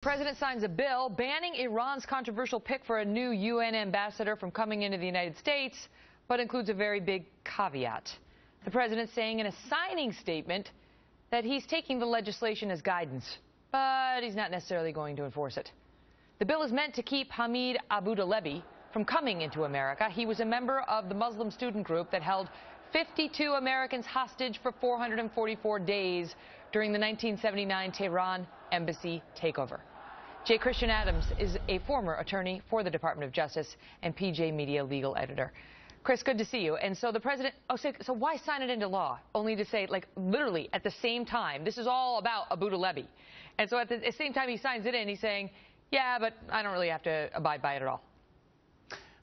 President signs a bill banning Iran's controversial pick for a new UN ambassador from coming into the United States, but includes a very big caveat. The president saying in a signing statement that he's taking the legislation as guidance, but he's not necessarily going to enforce it. The bill is meant to keep Hamid Abdulabi from coming into America. He was a member of the Muslim student group that held 52 Americans hostage for 444 days during the 1979 Tehran embassy takeover. J. Christian Adams is a former attorney for the Department of Justice and PJ Media legal editor. Chris, good to see you. And so the president, so why sign it into law? Only to say, like, literally at the same time, this is all about Abdulabi. And so at the same time he signs it in, he's saying, yeah, but I don't really have to abide by it at all.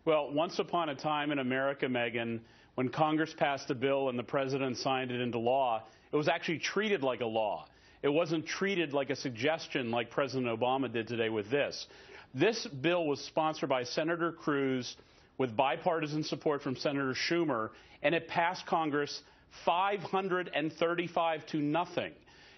Well, once upon a time in America, Megan, when Congress passed a bill and the president signed it into law, it was actually treated like a law. It wasn't treated like a suggestion like President Obama did today with this. This bill was sponsored by Senator Cruz with bipartisan support from Senator Schumer, and it passed Congress 535 to nothing.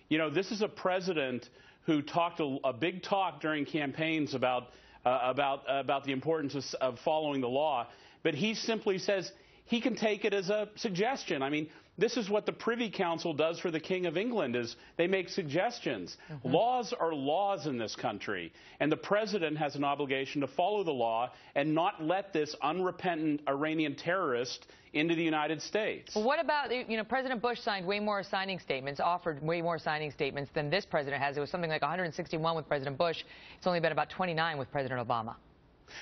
You know, this is a president who talked a big talk during campaigns about the importance of following the law, but he simply says he can take it as a suggestion. I mean, this is what the Privy Council does for the King of England, is they make suggestions. Laws are laws in this country, and the president has an obligation to follow the law and not let this unrepentant Iranian terrorist into the United States. Well, what about, you know, President Bush signed way more signing statements, offered way more signing statements than this president has. It was something like 161 with President Bush. It's only been about 29 with President Obama.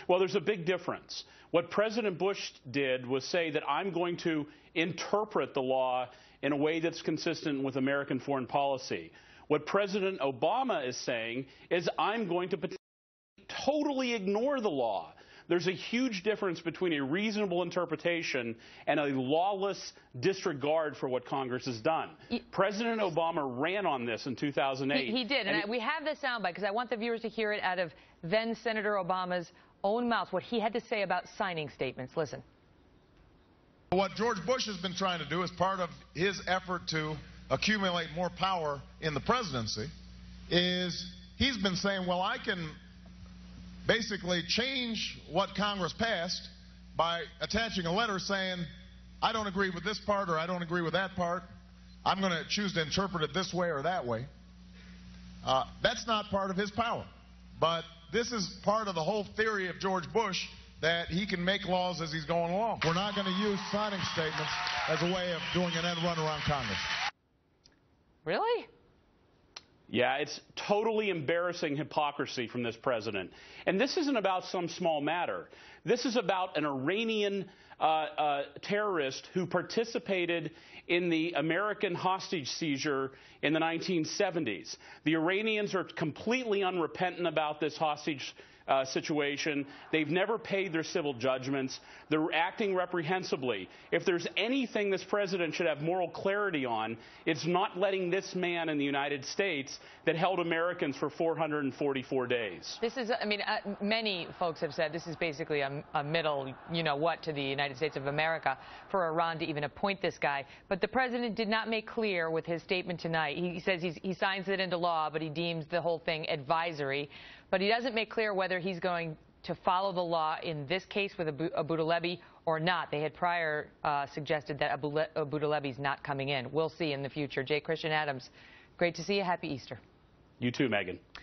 Well, there's a big difference. What President Bush did was say that I'm going to interpret the law in a way that's consistent with American foreign policy. What President Obama is saying is I'm going to totally ignore the law. There's a huge difference between a reasonable interpretation and a lawless disregard for what Congress has done. President Obama ran on this in 2008. He did, and we have this soundbite because I want the viewers to hear it out of then Senator Obama's own mouth, what he had to say about signing statements. Listen. What George Bush has been trying to do as part of his effort to accumulate more power in the presidency is he's been saying, well, I can basically change what Congress passed by attaching a letter saying, I don't agree with this part or I don't agree with that part. I'm going to choose to interpret it this way or that way. That's not part of his power. But this is part of the whole theory of George Bush, that he can make laws as he's going along. We're not going to use signing statements as a way of doing an end run around Congress. Really? Yeah, it's totally embarrassing hypocrisy from this president. And this isn't about some small matter. This is about an Iranian terrorist who participated in the American hostage seizure in the 1970s. The Iranians are completely unrepentant about this hostage situation. They've never paid their civil judgments. They're acting reprehensibly. If there's anything this president should have moral clarity on, it's not letting this man in the United States that held Americans for 444 days. This is, I mean, many folks have said this is basically a middle, you know what, to the United States of America for Iran to even appoint this guy. But the president did not make clear with his statement tonight. He says he signs it into law, but he deems the whole thing advisory. But he doesn't make clear whether he's going to follow the law in this case with Abdulabi or not. They had prior suggested that Abdulabi's not coming in. We'll see in the future. J. Christian Adams, great to see you. Happy Easter. You too, Megan.